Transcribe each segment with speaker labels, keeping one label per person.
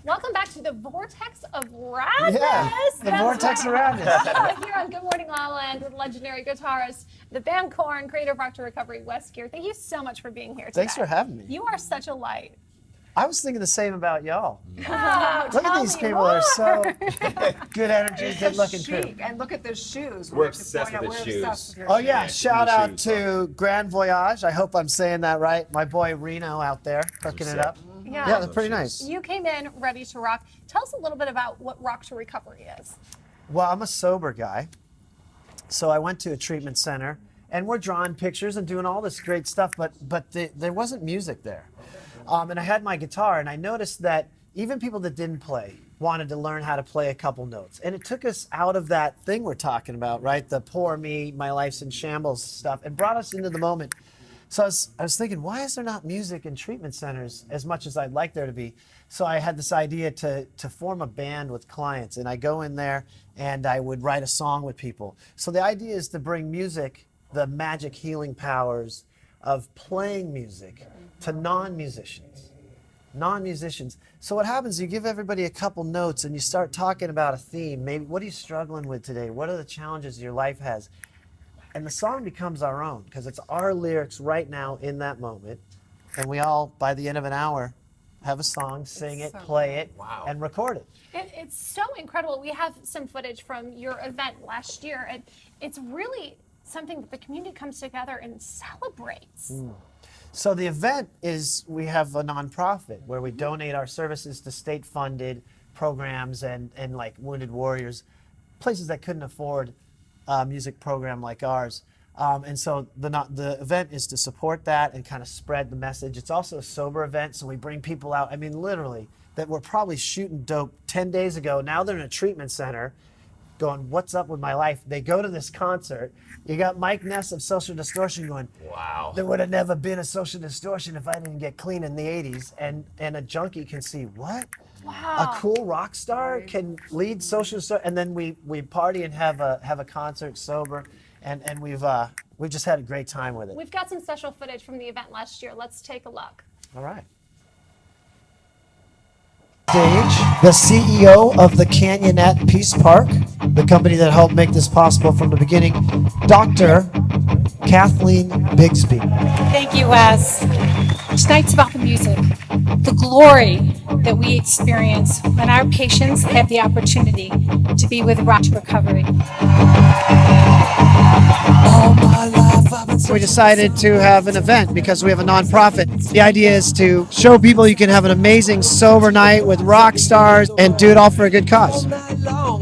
Speaker 1: Welcome back to the Vortex of Radness.
Speaker 2: Yeah, the Vortex of Radness.
Speaker 1: Here on Good Morning LaLa and with legendary guitarist, the band Korn, creator of Rock to Recovery, Wes Geer. Thank you so much for being here today.
Speaker 2: Thanks for having me.
Speaker 1: You are such a light.
Speaker 2: I was thinking the same about y'all.
Speaker 1: Oh,
Speaker 2: Look at these people, they're so good energy, good looking
Speaker 3: chic.
Speaker 2: too.
Speaker 3: And look at the shoes.
Speaker 4: We're obsessed with the shoes.
Speaker 2: Oh yeah, shout out
Speaker 4: shoes.
Speaker 2: to Grand Voyage. I hope I'm saying that right. My boy Reno out there hooking it up. Yeah, they're pretty nice.
Speaker 1: You came in ready to rock. Tell us a little bit about what Rock to Recovery is.
Speaker 2: Well, I'm a sober guy. So I went to a treatment center and we're drawing pictures and doing all this great stuff, but there wasn't music there. And I had my guitar, and I noticed that even people that didn't play wanted to learn how to play a couple notes. And it took us out of that thing we're talking about, right? The poor me, my life's in shambles stuff, and brought us into the moment. So I was thinking, why is there not music in treatment centers as much as I'd like there to be? So I had this idea to form a band with clients, and I go in there and I would write a song with people. So the idea is to bring music, the magic healing powers of playing music, to non-musicians. So what happens, you give everybody a couple notes and you start talking about a theme. Maybe, what are you struggling with today? What are the challenges your life has? And the song becomes our own because it's our lyrics right now in that moment. And we all, by the end of an hour, have a song, sing it, play it, and record it.
Speaker 1: It's so incredible. We have some footage from your event last year, and it's really something that the community comes together and celebrates.
Speaker 2: So the event is, we have a nonprofit where we donate our services to state-funded programs and like Wounded Warriors, places that couldn't afford a music program like ours. And so the event is to support that and kind of spread the message. It's also a sober event, so we bring people out, I mean, literally, that were probably shooting dope 10 days ago. Now they're in a treatment center going, what's up with my life? They go to this concert. You got Mike Ness of Social Distortion going, wow, there would have never been a Social Distortion if I didn't get clean in the 80s. And a junkie can see, what?
Speaker 1: Wow.
Speaker 2: A cool rock star can lead Social Distortion. And then we party and have a concert sober. And we've just had a great time with it.
Speaker 1: We've got some special footage from the event last year. Let's take a look.
Speaker 2: All right. Stage, the CEO of the Canyonette Peace Park, the company that helped make this possible from the beginning, Dr. Kathleen Bigsby.
Speaker 5: Thank you, Wes. Tonight's about the music, the glory that we experience when our patients have the opportunity to be with Rock to Recovery.
Speaker 2: We decided to have an event because we have a nonprofit. The idea is to show people you can have an amazing sober night with rock stars and do it all for a good cause.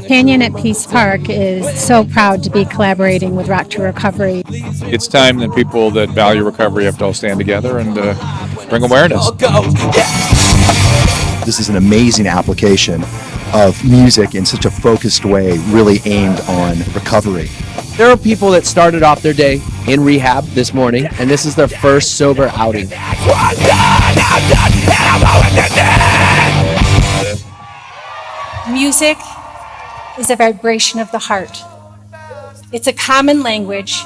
Speaker 5: Canyon at Peace Park is so proud to be collaborating with Rock to Recovery.
Speaker 6: It's time that people that value recovery have to all stand together and bring awareness.
Speaker 7: This is an amazing application of music in such a focused way, really aimed on recovery.
Speaker 8: There are people that started off their day in rehab this morning, and this is their first sober outing.
Speaker 5: Music is a vibration of the heart. It's a common language,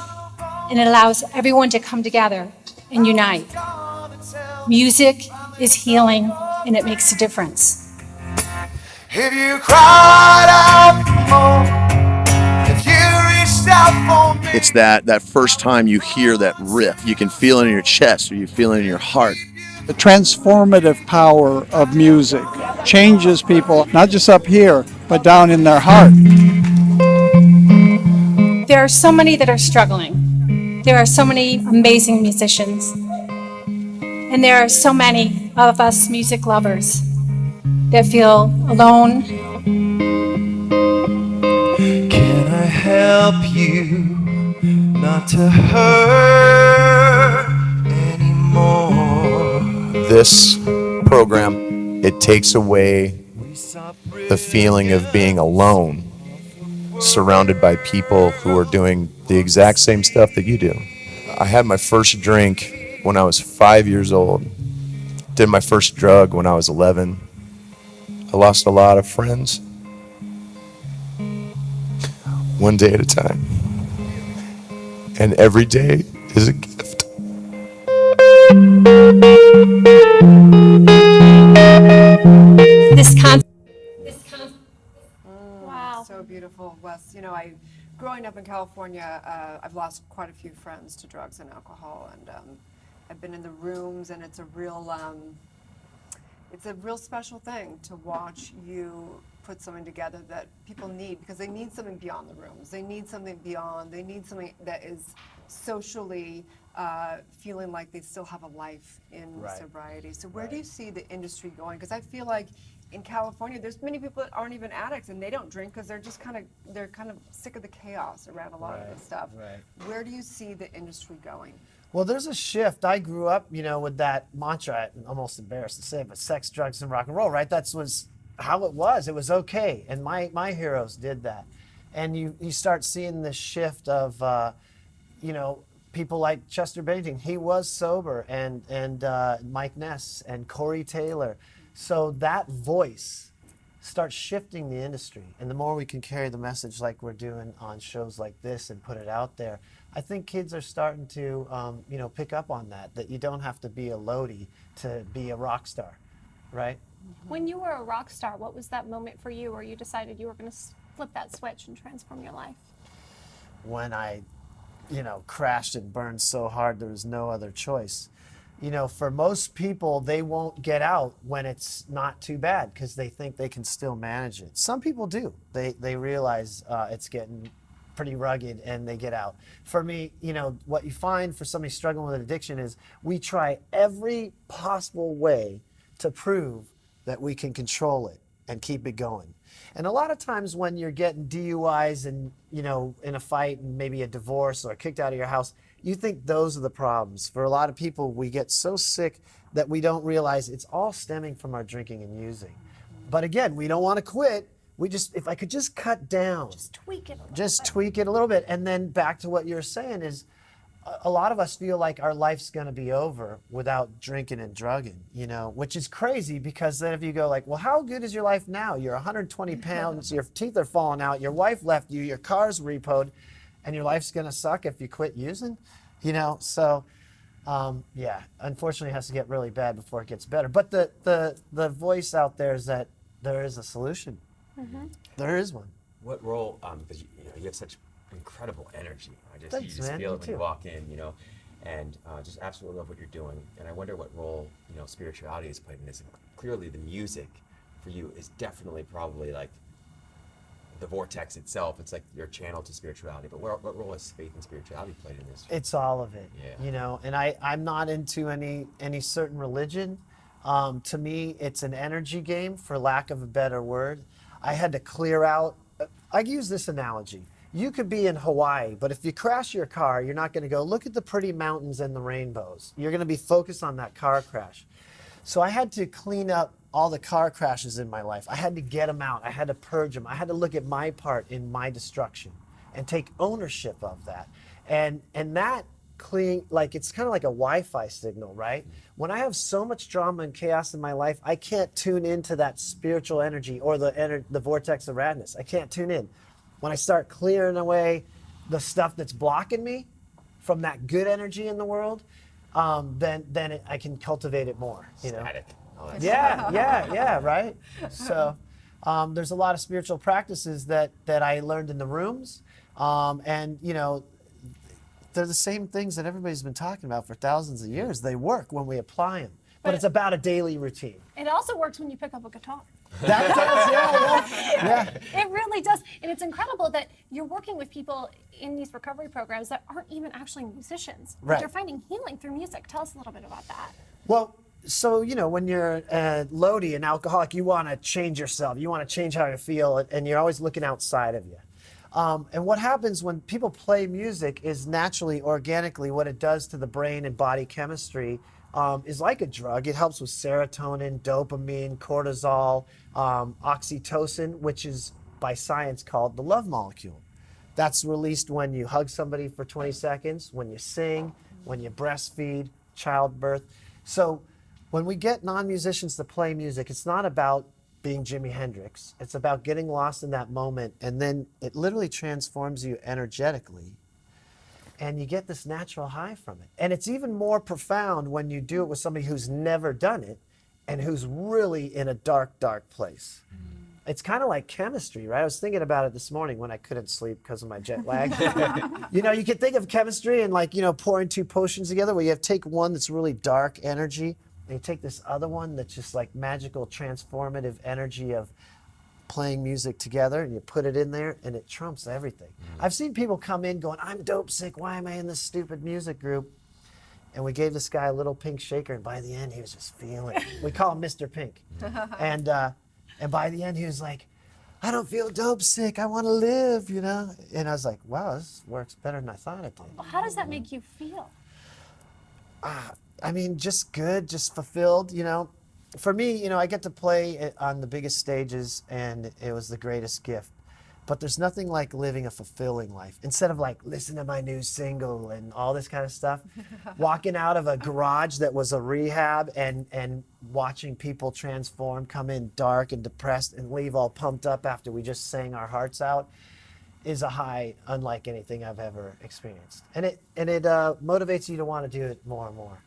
Speaker 5: and it allows everyone to come together and unite. Music is healing, and it makes a difference.
Speaker 9: If you cried out for me, if you reached out for me.
Speaker 7: It's that first time you hear that riff, you can feel it in your chest or you feel it in your heart.
Speaker 10: The transformative power of music changes people, not just up here, but down in their heart.
Speaker 5: There are so many that are struggling. There are so many amazing musicians. And there are so many of us music lovers that feel alone.
Speaker 9: Can I help you not to hurt anymore?
Speaker 7: This program, it takes away the feeling of being alone, surrounded by people who are doing the exact same stuff that you do. I had my first drink when I was 5 years old. Did my first drug when I was 11. I lost a lot of friends. One day at a time. And every day is a gift.
Speaker 5: This
Speaker 3: so beautiful, Wes. You know, growing up in California, I've lost quite a few friends to drugs and alcohol, and I've been in the rooms, and it's a real special thing to watch you put something together that people need, because they need something beyond the rooms. They need something beyond. They need something that is socially feeling like they still have a life in sobriety. So where do you see the industry going? Because I feel like in California, there's many people that aren't even addicts and they don't drink because they're just kind of sick of the chaos around a lot of this stuff. Where do you see the industry going?
Speaker 2: Well, there's a shift. I grew up, with that mantra. I'm almost embarrassed to say it, but sex, drugs, and rock and roll, right? That was how it was. It was okay, and my heroes did that. And you start seeing this shift of, people like Chester Bennington. He was sober, and Mike Ness and Corey Taylor. So that voice starts shifting the industry, and the more we can carry the message like we're doing on shows like this and put it out there, I think kids are starting to, pick up on that you don't have to be a Lodi to be a rock star, right?
Speaker 1: When you were a rock star, what was that moment for you where you decided you were going to flip that switch and transform your life?
Speaker 2: When I, crashed and burned so hard there was no other choice. For most people, they won't get out when it's not too bad because they think they can still manage it. Some people do. They realize it's getting pretty rugged and they get out. For me, what you find for somebody struggling with an addiction is we try every possible way to prove that we can control it and keep it going. And a lot of times when you're getting DUIs and, in a fight and maybe a divorce or kicked out of your house, you think those are the problems. For a lot of people, we get so sick that we don't realize it's all stemming from our drinking and using. But again, we don't want to quit. If I could just cut down.
Speaker 1: Just tweak it a little
Speaker 2: Just
Speaker 1: bit.
Speaker 2: tweak it a little bit. And then back to what you're saying is, a lot of us feel like our life's going to be over without drinking and drugging, which is crazy because then if you go like, well, how good is your life now? You're 120 pounds, your teeth are falling out, your wife left you, your car's repoed, and your life's going to suck if you quit using, So, unfortunately it has to get really bad before it gets better. But the voice out there is that there is a solution.
Speaker 1: Mm-hmm.
Speaker 2: There is one.
Speaker 4: What role, because you have such incredible energy.
Speaker 2: Thanks,
Speaker 4: you just
Speaker 2: man.
Speaker 4: feel
Speaker 2: Me
Speaker 4: it when you
Speaker 2: too.
Speaker 4: walk in, and just absolutely love what you're doing. And I wonder what role, spirituality has played in this. And clearly the music for you is definitely probably like the vortex itself. It's like your channel to spirituality. But what role has faith and spirituality played in this?
Speaker 2: It's all of it,
Speaker 4: Yeah.
Speaker 2: And I'm not into any certain religion. To me, it's an energy game, for lack of a better word. I had to clear out. I use this analogy. You could be in Hawaii, but if you crash your car, you're not going to go, look at the pretty mountains and the rainbows. You're going to be focused on that car crash. So I had to clean up all the car crashes in my life. I had to get them out. I had to purge them. I had to look at my part in my destruction and take ownership of that. And that clean, like it's kind of like a Wi-Fi signal, right? When I have so much drama and chaos in my life, I can't tune into that spiritual energy or the vortex of radness. I can't tune in. When I start clearing away the stuff that's blocking me from that good energy in the world, then I can cultivate it more.
Speaker 4: Static. Oh, that's
Speaker 2: Yeah, right? So there's a lot of spiritual practices that I learned in the rooms. And, they're the same things that everybody's been talking about for thousands of years. They work when we apply them. But it's about a daily routine.
Speaker 1: It also works when you pick up a guitar.
Speaker 2: That does, yeah.
Speaker 1: It really does. And it's incredible that you're working with people in these recovery programs that aren't even actually musicians. But
Speaker 2: Right.
Speaker 1: they're finding healing through music. Tell us a little bit about that.
Speaker 2: Well, so, when you're Lodi, an alcoholic, you want to change yourself. You want to change how you feel, and you're always looking outside of you. And what happens when people play music is naturally, organically, what it does to the brain and body chemistry is like a drug. It helps with serotonin, dopamine, cortisol, oxytocin, which is by science called the love molecule. That's released when you hug somebody for 20 seconds, when you sing, when you breastfeed, childbirth. So when we get non-musicians to play music, it's not about being Jimi Hendrix. It's about getting lost in that moment, and then it literally transforms you energetically, and you get this natural high from it. And it's even more profound when you do it with somebody who's never done it and who's really in a dark, dark place. it's kind of like chemistry, right? I was thinking about it this morning when I couldn't sleep because of my jet lag. You know, you can think of chemistry and like, you know, pouring two potions together where you have take one that's really dark energy and you take this other one that's just like magical, transformative energy of playing music together, and you put it in there and it trumps everything. I've seen people come in going, I'm dope sick, why am I in this stupid music group? And we gave this guy a little pink shaker, and by the end he was just feeling it. We call him Mr. Pink. And by the end he was like, I don't feel dope sick, I want to live, you know? And I was like, wow, this works better than I thought it did.
Speaker 1: Well, how does that make you feel?
Speaker 2: I mean, just good, just fulfilled, you know. For me, you know, I get to play on the biggest stages, and it was the greatest gift. But there's nothing like living a fulfilling life. Instead of like, listen to my new single and all this kind of stuff, walking out of a garage that was a rehab and watching people transform, come in dark and depressed and leave all pumped up after we just sang our hearts out is a high unlike anything I've ever experienced. And it motivates you to want to do it more and more.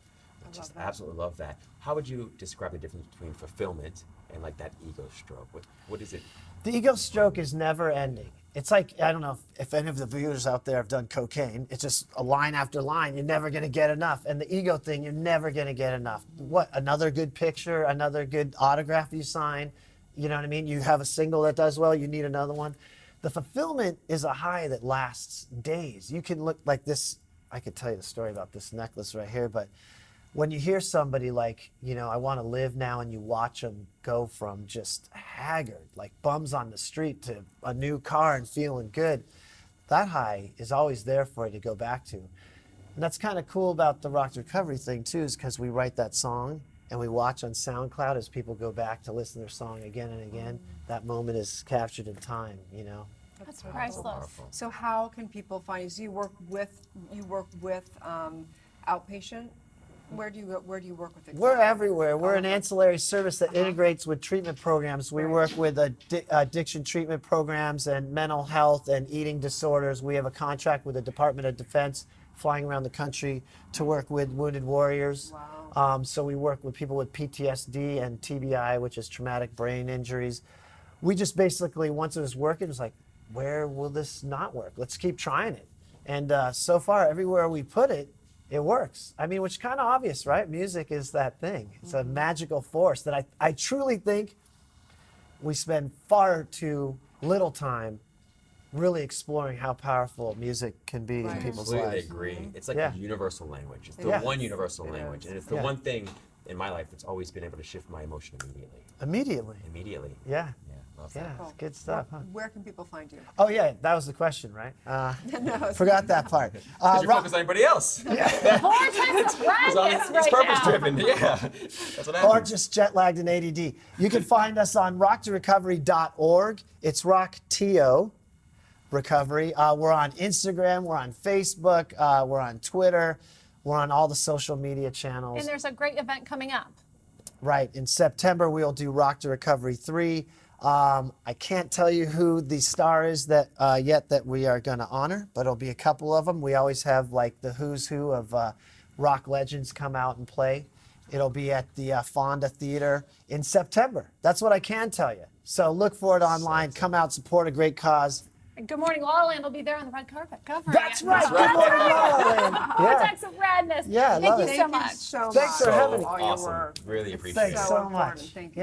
Speaker 4: I just absolutely love that. How would you describe the difference between fulfillment and like that ego stroke? What is it?
Speaker 2: The ego stroke is never ending. It's like, I don't know if any of the viewers out there have done cocaine. It's just a line after line. You're never going to get enough. And the ego thing, you're never going to get enough. What, another good picture, another good autograph you sign? You know what I mean? You have a single that does well, you need another one. The fulfillment is a high that lasts days. You can look like this. I could tell you the story about this necklace right here, but when you hear somebody like, you know, I want to live now, and you watch them go from just haggard, like bums on the street, to a new car and feeling good, that high is always there for you to go back to. And that's kind of cool about the Rock to Recovery thing too, is because we write that song and we watch on SoundCloud as people go back to listen to their song again and again. That moment is captured in time, you know.
Speaker 1: That's priceless.
Speaker 3: So how can people find you? So you work with outpatient. Where do you work with? Exactly?
Speaker 2: We're everywhere. We're an ancillary service that integrates with treatment programs. We work with addiction treatment programs and mental health and eating disorders. We have a contract with the Department of Defense, flying around the country to work with wounded warriors.
Speaker 3: Wow.
Speaker 2: So we work with people with PTSD and TBI, which is traumatic brain injuries. We just basically, once it was working, it was like, where will this not work? Let's keep trying it. And so far, everywhere we put it, it works. I mean, which is kind of obvious, right? Music is that thing. It's a magical force that I truly think we spend far too little time really exploring how powerful music can be in people's
Speaker 4: Completely
Speaker 2: lives.
Speaker 4: agree. It's like
Speaker 2: Yeah.
Speaker 4: a universal language. It's the
Speaker 2: Yeah.
Speaker 4: one universal
Speaker 3: It
Speaker 4: language.
Speaker 3: is.
Speaker 4: And it's the
Speaker 2: Yeah.
Speaker 4: one thing in my life that's always been able to shift my emotion immediately.
Speaker 2: Immediately. Yeah.
Speaker 4: Yeah, love
Speaker 2: Yeah,
Speaker 4: that.
Speaker 3: Cool.
Speaker 2: it's good stuff, huh?
Speaker 3: Where can people find you?
Speaker 2: Oh, yeah, that was the question, right?
Speaker 3: No,
Speaker 2: Forgot that part.
Speaker 4: Because you're focused on anybody else.
Speaker 1: Vortex of madness
Speaker 4: He's
Speaker 1: right
Speaker 4: purpose
Speaker 1: now.
Speaker 4: driven. Yeah. That's what
Speaker 2: Or
Speaker 4: happens.
Speaker 2: just jet lagged and ADD. You can find us on rocktorecovery.org. It's RockTO Recovery. We're on Instagram. We're on Facebook. We're on Twitter. We're on all the social media channels.
Speaker 1: And there's a great event coming up.
Speaker 2: Right. In September, we'll do Rock to Recovery 3. I can't tell you who the star is that yet that we are going to honor, but it'll be a couple of them. We always have like the who's who of rock legends come out and play. It'll be at the Fonda Theater in September. That's what I can tell you. So look for it online. Come out, support a great cause.
Speaker 1: And Good Morning La La Land will be there on the red carpet covering
Speaker 2: That's
Speaker 1: it.
Speaker 2: right.
Speaker 1: That's
Speaker 2: Good morning,
Speaker 1: right.
Speaker 2: La La Land. Yeah.
Speaker 1: Vortex of Radness.
Speaker 2: Yeah, I love
Speaker 1: Thank
Speaker 2: it.
Speaker 1: you so
Speaker 3: Thank you
Speaker 1: much.
Speaker 3: so
Speaker 2: Thanks
Speaker 3: much
Speaker 2: for having me.
Speaker 3: all your
Speaker 4: Awesome.
Speaker 3: work.
Speaker 4: Really
Speaker 3: It's
Speaker 4: appreciate it.
Speaker 2: Thanks so
Speaker 3: important.
Speaker 2: much.
Speaker 3: Thank you.